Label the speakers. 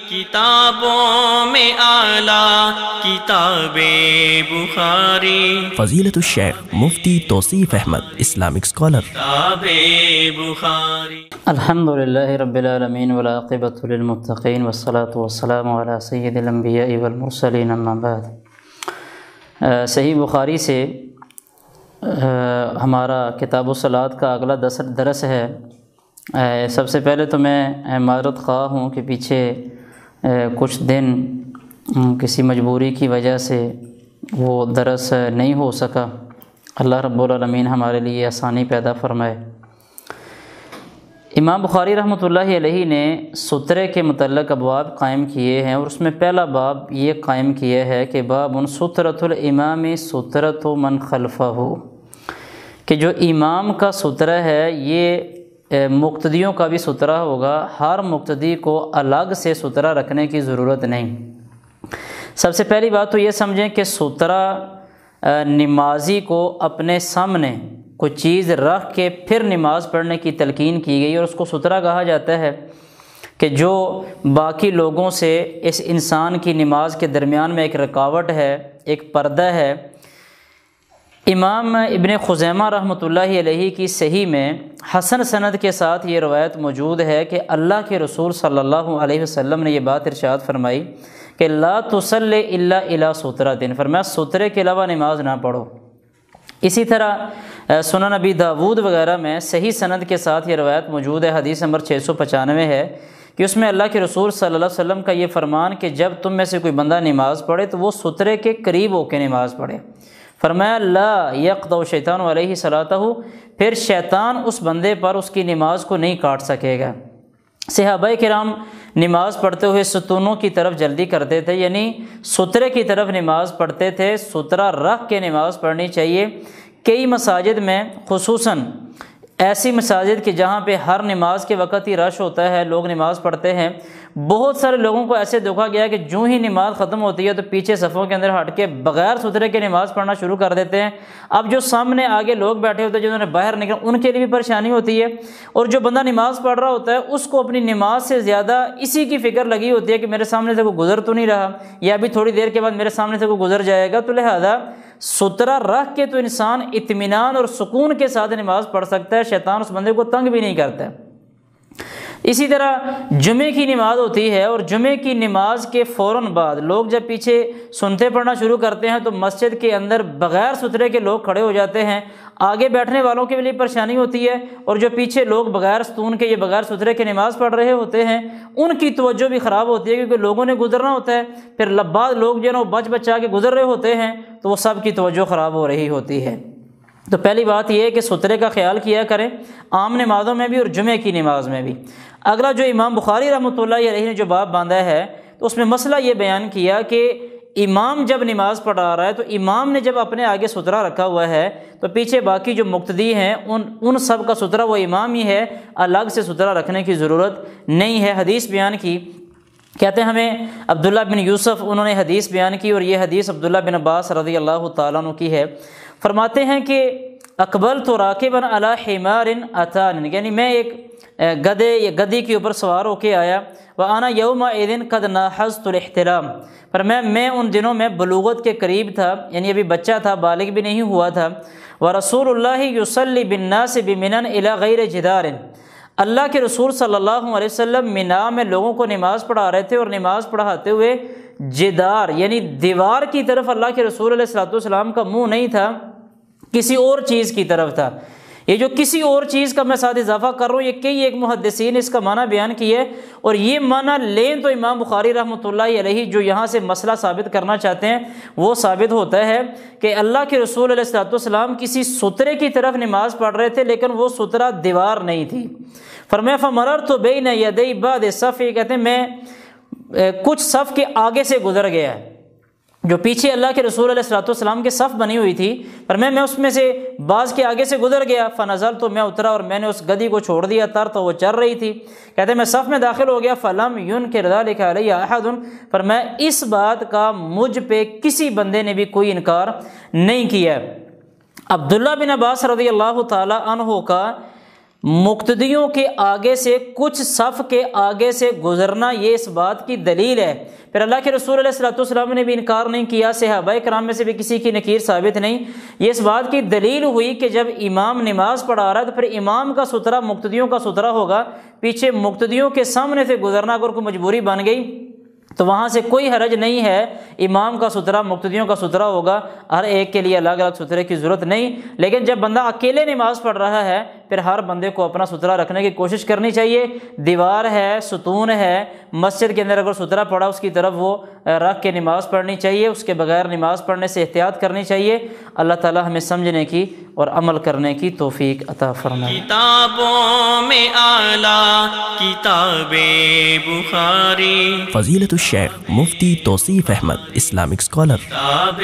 Speaker 1: کتابوں میں اعلیٰ کتاب بخاری،
Speaker 2: فضیلت الشیخ مفتی توصیف احمد اسلامک اسکالر،
Speaker 1: کتاب بخاری۔
Speaker 3: الحمدللہ رب العالمین والعاقبۃ للمتقین والصلاة والسلام علی سید الانبیاء والمرسلین، اما بعد۔ صحیح بخاری سے ہمارا کتاب الصلاۃ کا اگلا درس ہے۔ سب سے پہلے تو میں معذرت خواہ ہوں کہ پیچھے کچھ دن کسی مجبوری کی وجہ سے وہ درس نہیں ہو سکا۔ اللہ رب العالمین ہمارے لیے آسانی پیدا فرمائے۔ امام بخاری رحمۃ اللہ علیہ نے سترے کے متعلق ابواب قائم کیے ہیں، اور اس میں پہلا باب یہ قائم کیا ہے کہ باب سترۃ الامام سترۃ من خلفہ، کہ جو امام کا سترہ ہے یہ مقتدیوں کا بھی سترہ ہوگا، ہر مقتدی کو الگ سے سترہ رکھنے کی ضرورت نہیں۔ سب سے پہلی بات تو یہ سمجھیں کہ سترہ نمازی کو اپنے سامنے کوئی چیز رکھ کے پھر نماز پڑھنے کی تلقین کی گئی، اور اس کو سترہ کہا جاتا ہے کہ جو باقی لوگوں سے اس انسان کی نماز کے درمیان میں ایک رکاوٹ ہے، ایک پردہ ہے۔ امام ابن خزیمہ رحمۃ اللہ علیہ کی صحیح میں حسن سند کے ساتھ یہ روایت موجود ہے کہ اللہ کے رسول صلی اللہ علیہ وسلم نے یہ بات ارشاد فرمائی کہ لا تصلی الا الی سترۃ، فرمایا سترے کے علاوہ نماز نہ پڑھو۔ اسی طرح سنن نبی داود وغیرہ میں صحیح سند کے ساتھ یہ روایت موجود ہے، حدیث نمبر 695 ہے کہ اس میں اللہ کے رسول صلی اللہ علیہ وسلم کا یہ فرمان کہ جب تم میں سے کوئی بندہ نماز پڑھے تو وہ سترے کے قریب ہو کے نماز پڑھے۔ فرمایا لا یقطع شیطان علیہ صلاتہ، پھر شیطان اس بندے پر اس کی نماز کو نہیں کاٹ سکے گا۔ صحابہ کرام نماز پڑھتے ہوئے ستونوں کی طرف جلدی کرتے تھے، یعنی سترے کی طرف نماز پڑھتے تھے۔ سترہ رکھ کے نماز پڑھنی چاہیے۔ کئی مساجد میں، خصوصاً ایسی مساجد کہ جہاں پہ ہر نماز کے وقت ہی رش ہوتا ہے، لوگ نماز پڑھتے ہیں، بہت سارے لوگوں کو ایسے دھوکا گیا کہ جو ہی نماز ختم ہوتی ہے تو پیچھے صفوں کے اندر ہٹ کے بغیر سترے کے نماز پڑھنا شروع کر دیتے ہیں۔ اب جو سامنے آگے لوگ بیٹھے ہوتے ہیں جنہوں نے باہر نکلنا، ان کے لیے بھی پریشانی ہوتی ہے، اور جو بندہ نماز پڑھ رہا ہوتا ہے اس کو اپنی نماز سے زیادہ اسی کی فکر لگی ہوتی ہے کہ میرے سامنے سے کوئی گزر تو نہیں رہا، یا ابھی تھوڑی دیر کے بعد میرے سامنے سے کوئی گزر جائے گا۔ تو لہذا سترہ رکھ کے تو انسان اطمینان اور سکون کے ساتھ نماز پڑھ سکتا ہے، شیطان اس بندے کو تنگ بھی نہیں کرتا ہے۔ اسی طرح جمعے کی نماز ہوتی ہے، اور جمعے کی نماز کے فوراً بعد لوگ جب پیچھے سنتے پڑھنا شروع کرتے ہیں تو مسجد کے اندر بغیر سترے کے لوگ کھڑے ہو جاتے ہیں۔ آگے بیٹھنے والوں کے لیے پریشانی ہوتی ہے، اور جو پیچھے لوگ بغیر ستون کے یا بغیر سترے کے نماز پڑھ رہے ہوتے ہیں ان کی توجہ بھی خراب ہوتی ہے، کیونکہ لوگوں نے گزرنا ہوتا ہے، پھر بعض لوگ جو ہے نا وہ بچ بچا کے گزر رہے ہوتے ہیں تو وہ سب کی توجہ خراب ہو رہی ہوتی ہے۔ تو پہلی بات یہ ہے کہ سترے کا خیال کیا کریں، عام نمازوں میں بھی اور جمعے کی نماز میں بھی۔ اگلا جو امام بخاری رحمۃ اللہ علیہ نے جو باب باندھا ہے تو اس میں مسئلہ یہ بیان کیا کہ امام جب نماز پڑھا رہا ہے تو امام نے جب اپنے آگے سترہ رکھا ہوا ہے تو پیچھے باقی جو مقتدی ہیں ان سب کا سترہ وہ امام ہی ہے، الگ سے سترہ رکھنے کی ضرورت نہیں ہے۔ حدیث بیان کی، کہتے ہیں ہمیں عبداللہ بن یوسف انہوں نے حدیث بیان کی، اور یہ حدیث عبداللہ بن عباس رضی اللہ تعالیٰ عنہ کی ہے۔ فرماتے ہیں کہ اقبلت راکبا علی حمار اتانی، یعنی میں ایک گدھے یا گدھی کے اوپر سوار ہو کے آیا، وانا یومئذ قد ناحزت الاحتلام، پر میں ان دنوں میں بلوغت کے قریب تھا، یعنی ابھی بچہ تھا، بالغ بھی نہیں ہوا تھا۔ ورسول اللہ یصلی بالناس بمنن الی غیر جدار، اللہ کے رسول صلی اللہ علیہ وسلم مینا میں لوگوں کو نماز پڑھا رہے تھے، اور نماز پڑھاتے ہوئے جدار یعنی دیوار کی طرف اللہ کے رسول علیہ الصلوۃ والسلام کا منہ نہیں تھا، کسی اور چیز کی طرف تھا۔ یہ جو کسی اور چیز کا میں ساتھ اضافہ کر رہا ہوں، یہ کئی ایک محدثین اس کا معنی بیان کیے، اور یہ معنی لیں تو امام بخاری رحمۃ اللہ علیہ جو یہاں سے مسئلہ ثابت کرنا چاہتے ہیں وہ ثابت ہوتا ہے کہ اللہ کے رسول علیہ الصلوۃ والسلام کسی سترے کی طرف نماز پڑھ رہے تھے، لیکن وہ سترہ دیوار نہیں تھی۔ فرمایا فمررت بین یدی بعض الصف، کہتے ہیں میں کچھ صف کے آگے سے گزر گیا، جو پیچھے اللہ کے رسول علیہ الصلوۃ والسلام کے صف بنی ہوئی تھی، پر میں اس میں سے بعض کے آگے سے گزر گیا۔ فنزلت، تو میں اترا اور میں نے اس گدھی کو چھوڑ دیا، تو وہ چر رہی تھی۔ کہتے ہیں میں صف میں داخل ہو گیا، فلم ينکر ذلک علی احد، پر میں اس بات کا مجھ پہ کسی بندے نے بھی کوئی انکار نہیں کیا۔ عبداللہ بن عباس رضی اللہ تعالی عنہ کا مقتدیوں کے آگے سے کچھ صف کے آگے سے گزرنا یہ اس بات کی دلیل ہے۔ پھر اللہ کے رسول علیہ الصلوۃ والسلام نے بھی انکار نہیں کیا، صحابہ کرام میں سے بھی کسی کی نکیر ثابت نہیں۔ یہ اس بات کی دلیل ہوئی کہ جب امام نماز پڑھا رہا ہے تو پھر امام کا سترہ مقتدیوں کا سترہ ہوگا، پیچھے مقتدیوں کے سامنے سے گزرنا اگر کوئی مجبوری بن گئی تو وہاں سے کوئی حرج نہیں ہے، امام کا سترہ مقتدیوں کا سترہ ہوگا، ہر ایک کے لیے الگ الگ سترے کی ضرورت نہیں۔ لیکن جب بندہ اکیلے نماز پڑھ رہا ہے پھر ہر بندے کو اپنا سترہ رکھنے کی کوشش کرنی چاہیے۔ دیوار ہے، ستون ہے، مسجد کے اندر اگر سترہ پڑا اس کی طرف وہ رکھ کے نماز پڑھنی چاہیے، اس کے بغیر نماز پڑھنے سے احتیاط کرنی چاہیے۔ اللہ تعالی ہمیں سمجھنے کی اور عمل کرنے کی توفیق عطا فرمائے۔
Speaker 1: کتابوں میں اعلیٰ کتاب بخاری،
Speaker 2: فضیلت الشیخ مفتی توصیف احمد اسلامک اسکالر۔
Speaker 1: کتاب